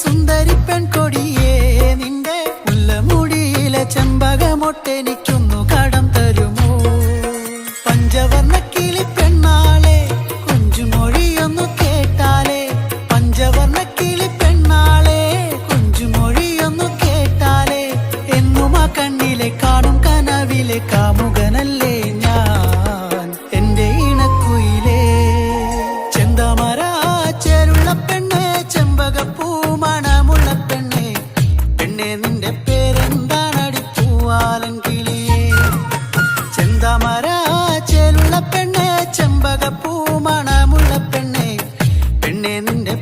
സുന്ദരി പെൺകൊടിയേ നിന്റെ മുല്ലമുടിയിലെ ചെമ്പകമൊട്ടെനിക്കൊന്നു കടം തരുമോ? പഞ്ചവർണ്ണ കിളി പെണ്ണാളെ കുഞ്ചുമൊഴിയൊന്നു കേട്ടാലേ, പഞ്ചവർണ്ണ കിളി പെണ്ണാളെ കുഞ്ചുമൊഴിയൊന്നു കേട്ടാലേ, എന്നും ആ കണ്ണിലെ കാണും കനവിലെ കാമുകനല്ലേ ഞാൻ എന്റെ ഇണക്കുയിലേ. ചെന്താമര ചേരുള്ള പെണ്ണെ ചെമ്പകപ്പൂ മണമുള്ള പെണ്ണെ, പെണ്ണെ നിന്റെ പേരെന്താണടി പൂവാലൻ കിളിയേ? ചെന്താമര ചേരുള്ള പെണ്ണെ ചെമ്പകപ്പൂ മണമുള്ള പെണ്ണെ, പെണ്ണെ നിന്റെ